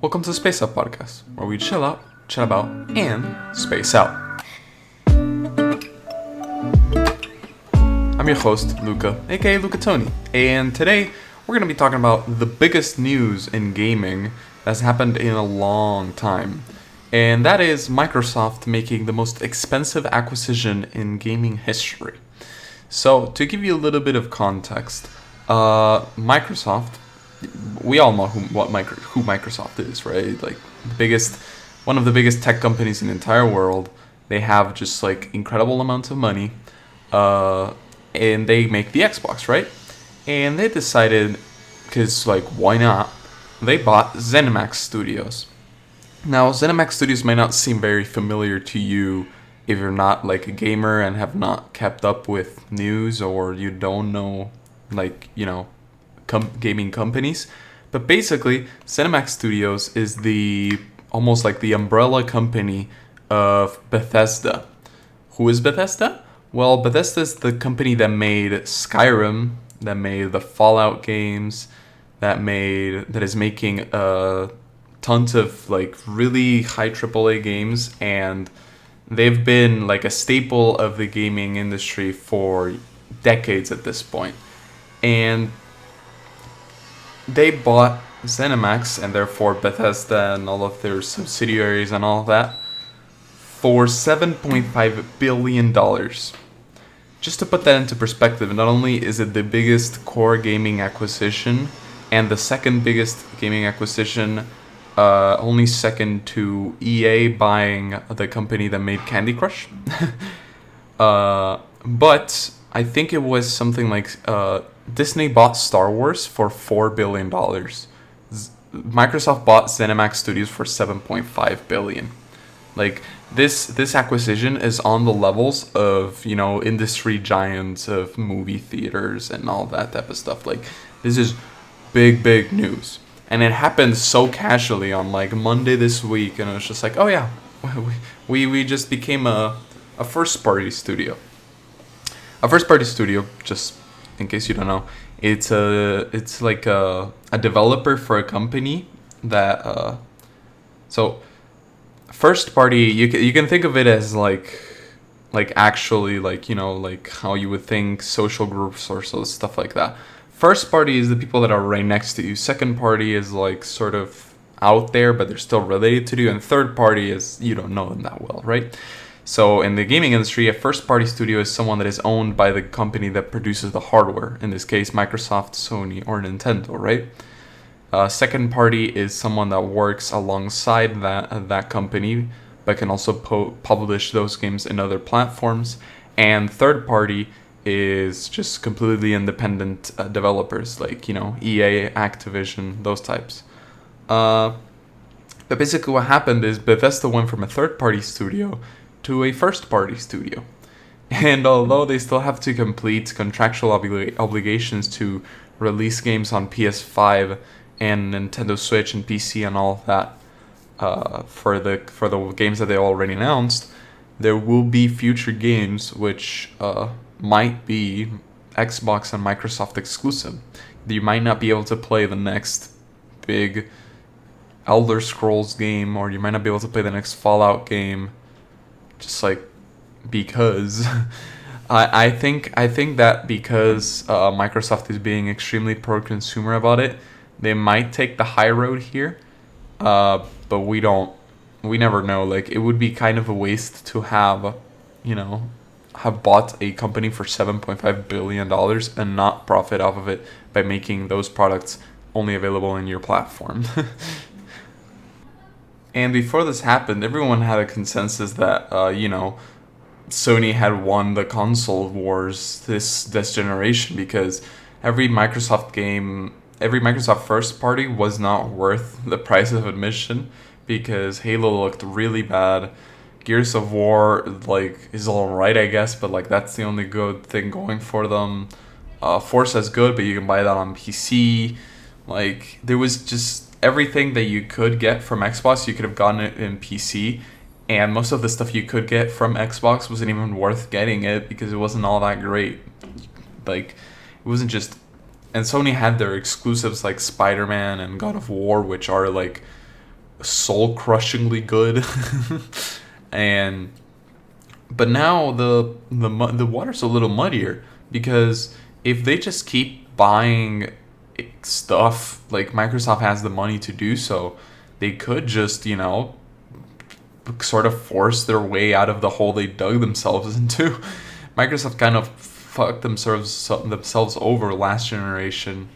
Welcome to Space Out Podcast, where we chill out, chat about, and space out. I'm your host, Luca, a.k.a. LucaTony, and today we're going to be talking about the biggest news in gaming that's happened in a long time, and that is Microsoft making the most expensive acquisition in gaming history. So, to give you a little bit of context, Microsoft, we all know who Microsoft is, right? Like one of the biggest tech companies in the entire world. They have just like incredible amounts of money, and they make the Xbox, right? And they decided, because like why not? They bought ZeniMax Studios. Now, ZeniMax Studios might not seem very familiar to you if you're not like a gamer and have not kept up with news, or you don't know gaming companies. But basically, ZeniMax Studios is almost like the umbrella company of Bethesda. Who is Bethesda? Well, Bethesda is the company that made Skyrim, that made the Fallout games, that is making tons of like really high AAA games, and they've been like a staple of the gaming industry for decades at this point. And they bought ZeniMax, and therefore Bethesda and all of their subsidiaries and all of that, for $7.5 billion. Just to put that into perspective, not only is it the biggest core gaming acquisition and the second biggest gaming acquisition, only second to EA buying the company that made Candy Crush. But I think it was something like Disney bought Star Wars for $4 billion. Microsoft bought ZeniMax Studios for $7.5 billion. Like, this acquisition is on the levels of, industry giants of movie theaters and all that type of stuff. Like, this is big news. And it happened so casually on like Monday this week, and it was just like, oh yeah, we just became a first party studio. A first party studio, just in case you don't know, it's like a developer for a company that so first party, you can think of it as like actually like like how you would think social groups or so stuff like that. First party is the people that are right next to you. Second party is like sort of out there, but they're still related to you. And third party is you don't know them that well, right? So in the gaming industry, a first party studio is someone that is owned by the company that produces the hardware. In this case, Microsoft, Sony, or Nintendo, right? Second party is someone that works alongside that company, but can also publish those games in other platforms. And third party is just completely independent developers, like EA, Activision, those types. But basically what happened is Bethesda went from a third party studio to a first party studio, and although they still have to complete contractual obligations to release games on PS5 and Nintendo Switch and PC and all of that, for the games that they already announced, there will be future games which might be Xbox and Microsoft exclusive. You might not be able to play the next big Elder Scrolls game, or you might not be able to play the next Fallout game, just like because I think that because Microsoft is being extremely pro-consumer about it, they might take the high road here, but we never know. Like, it would be kind of a waste to have bought a company for $7.5 billion and not profit off of it by making those products only available in your platform. And before this happened, everyone had a consensus that, Sony had won the console wars this generation, because every Microsoft first party was not worth the price of admission, because Halo looked really bad. Gears of War, is alright, I guess, but, that's the only good thing going for them. Forza's good, but you can buy that on PC. There was just everything that you could get from Xbox, you could have gotten it in PC, and most of the stuff you could get from Xbox wasn't even worth getting it, because it wasn't all that great. It wasn't just... And Sony had their exclusives like Spider-Man and God of War, which are, soul-crushingly good. And but now the water's a little muddier, because if they just keep buying stuff, like Microsoft has the money to do so, they could just, sort of force their way out of the hole they dug themselves into. Microsoft kind of fucked themselves over last generation,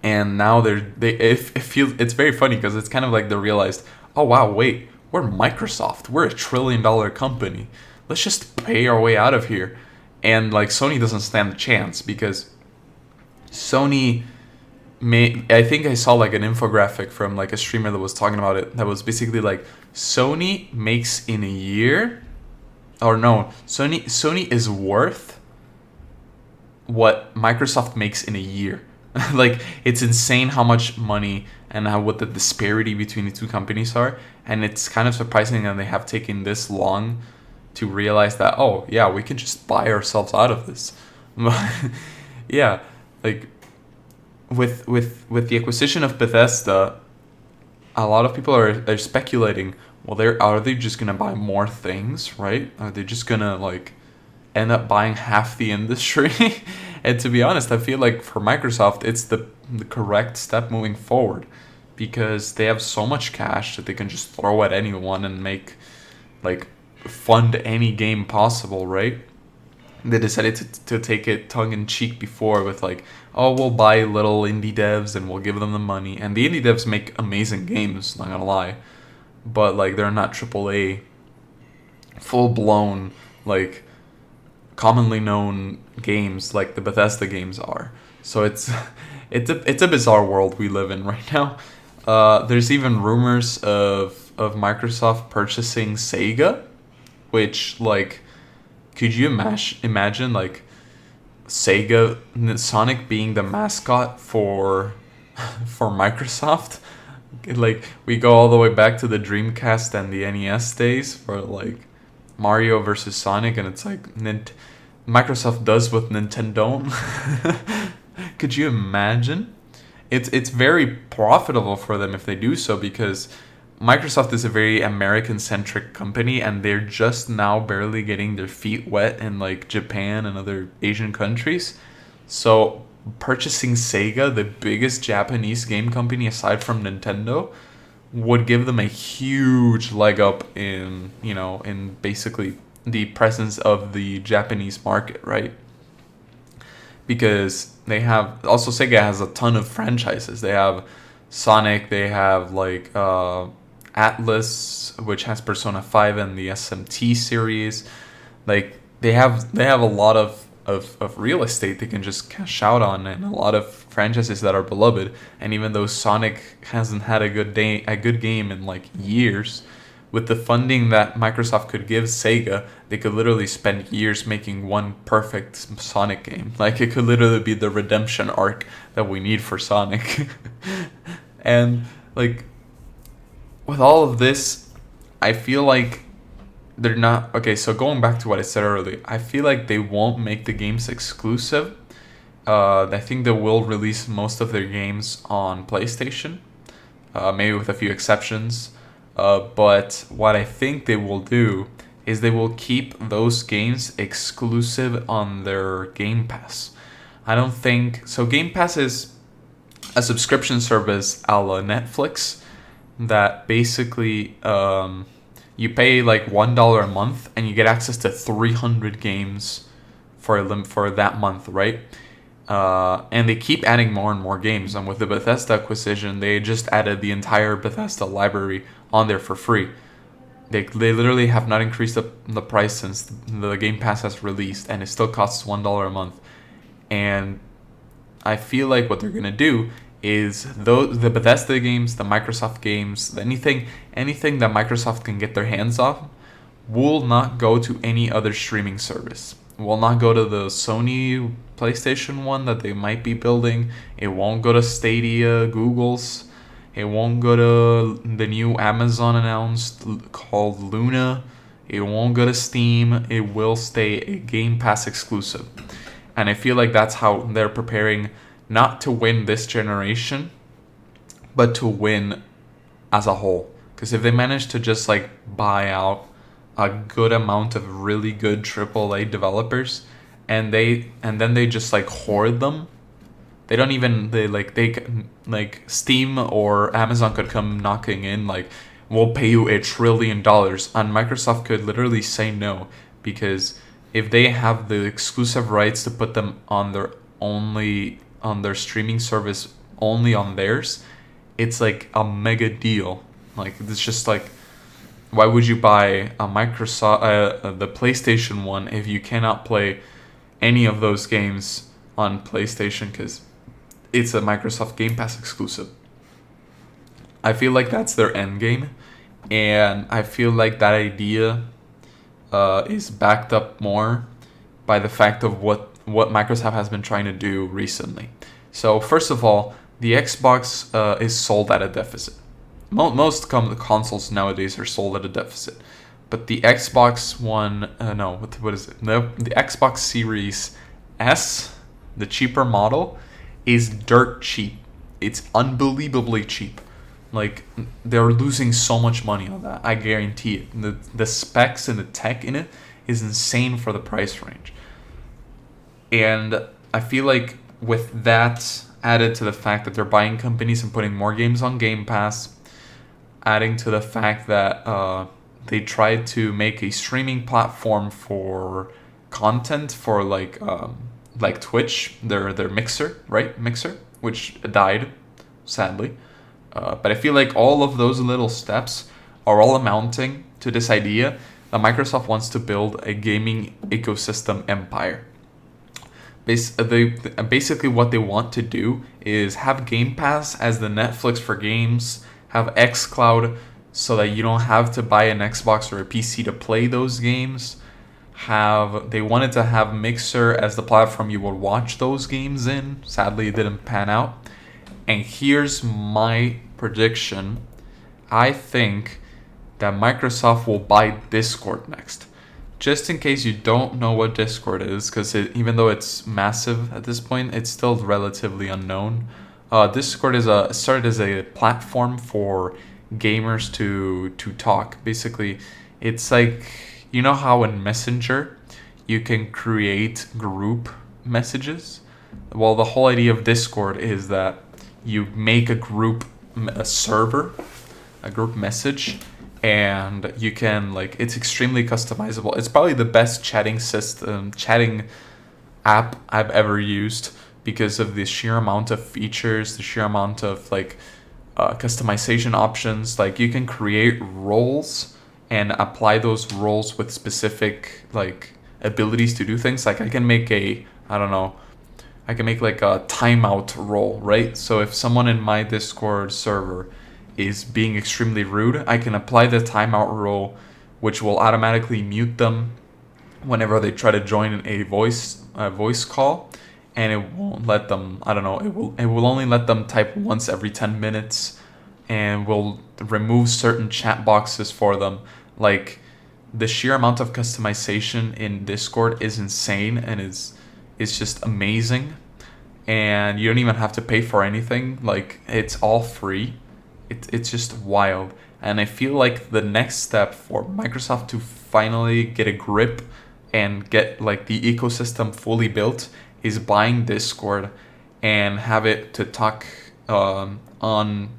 and now it feels, it's very funny because it's kind of like they realized, oh wow, wait, we're Microsoft, we're $1 trillion company, let's just pay our way out of here. And like Sony doesn't stand a chance, because Sony I think I saw like an infographic from like a streamer that was talking about it, that was basically like, Sony makes in a year, or no, Sony is worth what Microsoft makes in a year. Like, it's insane how much money and what the disparity between the two companies are, and it's kind of surprising that they have taken this long to realize that, oh yeah, we can just buy ourselves out of this. Yeah, like with the acquisition of Bethesda, a lot of people are speculating, well, are they just gonna buy more things, right? Are they just gonna like end up buying half the industry? And to be honest, I feel like for Microsoft, it's the correct step moving forward, because they have so much cash that they can just throw at anyone and make, like, fund any game possible, right? They decided to take it tongue-in-cheek before with like, oh, we'll buy little indie devs and we'll give them the money. And the indie devs make amazing games, not gonna lie. But like, they're not AAA, full-blown, like, commonly known games like the Bethesda games are. So it's a bizarre world we live in right now. There's even rumors of Microsoft purchasing Sega, which, like, could you imagine like Sega, Sonic being the mascot for Microsoft? Like, we go all the way back to the Dreamcast and the NES days for like Mario versus Sonic, and it's like Microsoft does what Nintendo don't. Could you imagine? It's very profitable for them if they do so, because Microsoft is a very American-centric company, and they're just now barely getting their feet wet in like Japan and other Asian countries. So purchasing Sega, the biggest Japanese game company aside from Nintendo, would give them a huge leg up in, in basically the presence of the Japanese market, right? Because Sega has a ton of franchises. They have Sonic, they have like Atlas, which has Persona 5 and the SMT series. Like, they have a lot of real estate they can just cash out on, and a lot of franchises that are beloved. And even though Sonic hasn't had a good game in like years, with the funding that Microsoft could give Sega, they could literally spend years making one perfect Sonic game. Like, it could literally be the redemption arc that we need for Sonic. And like, with all of this, I feel like they're not... Okay, so going back to what I said earlier, I feel like they won't make the games exclusive. I think they will release most of their games on PlayStation, maybe with a few exceptions. But what I think they will do is they will keep those games exclusive on their Game Pass. I don't think... So Game Pass is a subscription service a la Netflix that basically... you pay like $1 a month and you get access to 300 games for that month, right? And they keep adding more and more games. And with the Bethesda acquisition, they just added the entire Bethesda library on there for free. They literally have not increased the price since the Game Pass has released, and it still costs $1 a month. And I feel like what they're gonna do is the Bethesda games, the Microsoft games, anything that Microsoft can get their hands on will not go to any other streaming service. Will not go to the Sony PlayStation one that they might be building. It won't go to Stadia, Google's. It won't go to the new Amazon announced called Luna. It won't go to Steam. It will stay a Game Pass exclusive. And I feel like that's how they're preparing not to win this generation, but to win as a whole. Because if they manage to just like buy out a good amount of really good AAA developers, and then they just like hoard them, they don't even like Steam or Amazon could come knocking in like, we'll pay you $1 trillion, and Microsoft could literally say no, because if they have the exclusive rights to put them on their streaming service, only on theirs, it's like a mega deal. Like, it's just like, why would you buy a Microsoft the PlayStation 1 if you cannot play any of those games on PlayStation because it's a Microsoft Game Pass exclusive? I feel like that's their end game, and I feel like that idea is backed up more by the fact of what Microsoft has been trying to do recently. So first of all, the Xbox is sold at a deficit. Most consoles nowadays are sold at a deficit, but the Xbox One, what is it? The Xbox Series S, the cheaper model, is dirt cheap. It's unbelievably cheap. Like, they're losing so much money on that. I guarantee it. The specs and the tech in it is insane for the price range. And I feel like with that added to the fact that they're buying companies and putting more games on Game Pass, adding to the fact that they tried to make a streaming platform for content for like Twitch, their Mixer, right? Mixer, which died, sadly. But I feel like all of those little steps are all amounting to this idea that Microsoft wants to build a gaming ecosystem empire. Basically, what they want to do is have Game Pass as the Netflix for games, have xCloud so that you don't have to buy an Xbox or a PC to play those games. They wanted to have Mixer as the platform you would watch those games in. Sadly, it didn't pan out. And here's my prediction. I think that Microsoft will buy Discord next. Just in case you don't know what Discord is, because even though it's massive at this point, it's still relatively unknown. Discord started as a platform for gamers to talk. Basically, it's like, you know how in Messenger you can create group messages? Well, the whole idea of Discord is that you make a server, a group message, and you can it's extremely customizable. It's probably the best chatting app I've ever used because of the sheer amount of features, the sheer amount of customization options. Like, you can create roles and apply those roles with specific abilities to do things. Like, I can make a timeout role, right? So if someone in my Discord server is being extremely rude, I can apply the timeout role, which will automatically mute them whenever they try to join a voice call, and it won't let them. It will only let them type once every 10 minutes, and will remove certain chat boxes for them. Like, the sheer amount of customization in Discord is insane, and it's just amazing, and you don't even have to pay for anything. Like, it's all free. It's just wild. And I feel like the next step for Microsoft to finally get a grip and get the ecosystem fully built is buying Discord and have it to talk on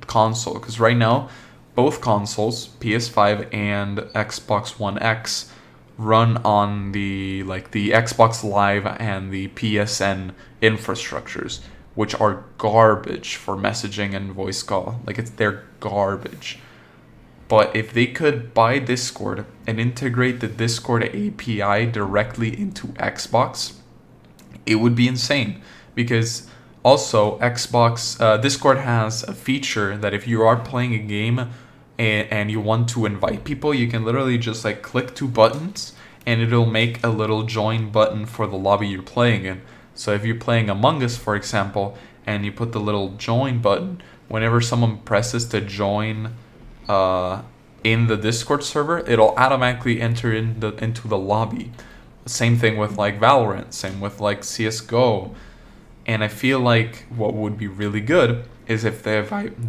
console. Because right now, both consoles, PS5 and Xbox One X, run on the Xbox Live and the PSN infrastructures, which are garbage for messaging and voice call. They're garbage. But if they could buy Discord and integrate the Discord API directly into Xbox, it would be insane. Because also Discord has a feature that if you are playing a game and you want to invite people, you can literally just click 2 buttons and it'll make a little join button for the lobby you're playing in. So if you're playing Among Us, for example, and you put the little join button, whenever someone presses to join in the Discord server, it'll automatically enter into the lobby. Same thing with Valorant, same with CSGO. And I feel like what would be really good is if they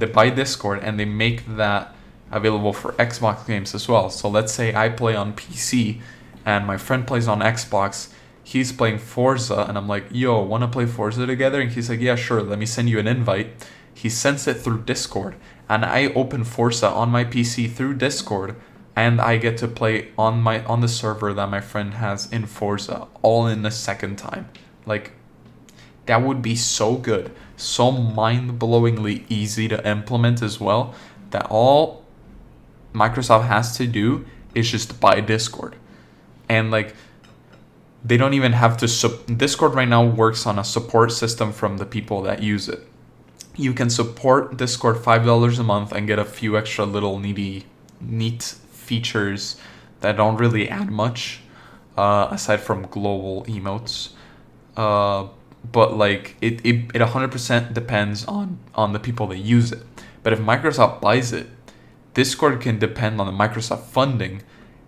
buy Discord and they make that available for Xbox games as well. So let's say I play on PC and my friend plays on Xbox. He's playing Forza and I'm like, yo, want to play Forza together? And he's like, yeah, sure, let me send you an invite. He sends it through Discord and I open Forza on my PC through Discord and I get to play on the server that my friend has in Forza all in a second time. Like, that would be so good, so mind-blowingly easy to implement as well, that all Microsoft has to do is just buy Discord. And like, they don't even have to Discord right now works on a support system from the people that use it. You can support Discord $5 a month and get a few extra little neat features that don't really add much, aside from global emotes. But like it 100% depends on the people that use it. But if Microsoft buys it, Discord can depend on the Microsoft funding,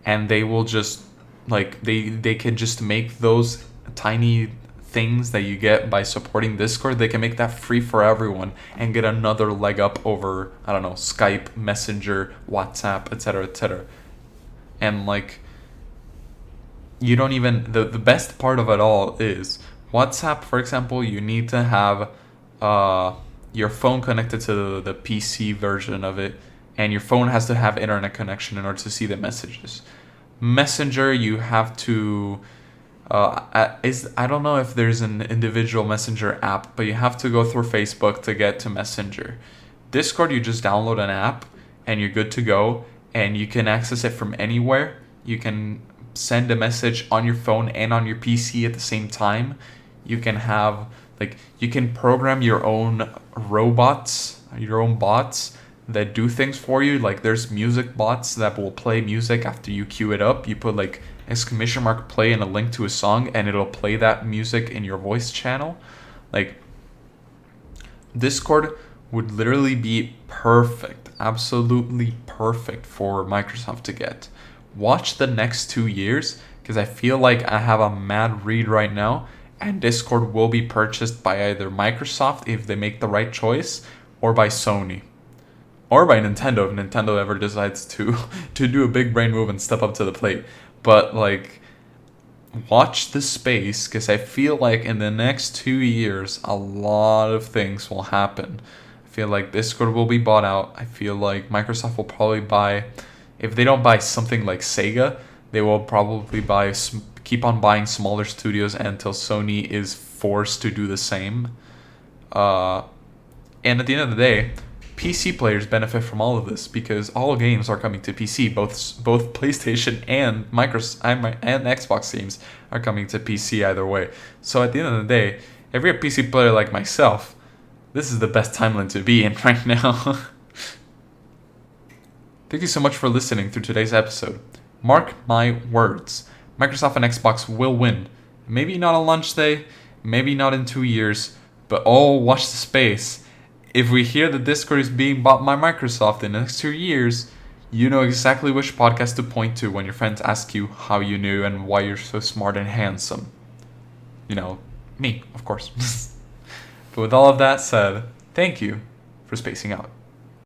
and they will just like they can just make those tiny things that you get by supporting Discord, they can make that free for everyone and get another leg up over, I don't know, Skype, Messenger, WhatsApp, etc., etc. And like, you don't even, the best part of it all is WhatsApp, for example, you need to have your phone connected to the PC version of it, and your phone has to have internet connection in order to see the messages. Messenger, you have to I don't know if there's an individual Messenger app, but you have to go through Facebook to get to Messenger. Discord, you just download an app and you're good to go, and you can access it from anywhere. You can send a message on your phone and on your PC at the same time. You can have you can program your own robots, your own bots that do things for you. Like, there's music bots that will play music after you queue it up. You put exclamation mark play and a link to a song, and it'll play that music in your voice channel. Like, Discord would literally be perfect, absolutely perfect for Microsoft to get. Watch the next 2 years, because I feel like I have a mad read right now, and Discord will be purchased by either Microsoft if they make the right choice, or by Sony, or by Nintendo if Nintendo ever decides to do a big brain move and step up to the plate. But watch the space, because I feel like in the next 2 years a lot of things will happen. I feel like Discord will be bought out. I feel like Microsoft will probably buy, if they don't buy something like Sega, they will probably keep on buying smaller studios until Sony is forced to do the same. And at the end of the day, PC players benefit from all of this, because all games are coming to PC. Both PlayStation and Microsoft and Xbox games are coming to PC either way. So at the end of the day, if you're a PC player like myself, this is the best timeline to be in right now. Thank you so much for listening through today's episode. Mark my words, Microsoft and Xbox will win. Maybe not on launch day, maybe not in 2 years, but watch the space. If we hear that Discord is being bought by Microsoft in the next 2 years, you know exactly which podcast to point to when your friends ask you how you knew and why you're so smart and handsome. You know, me, of course. But with all of that said, thank you for spacing out.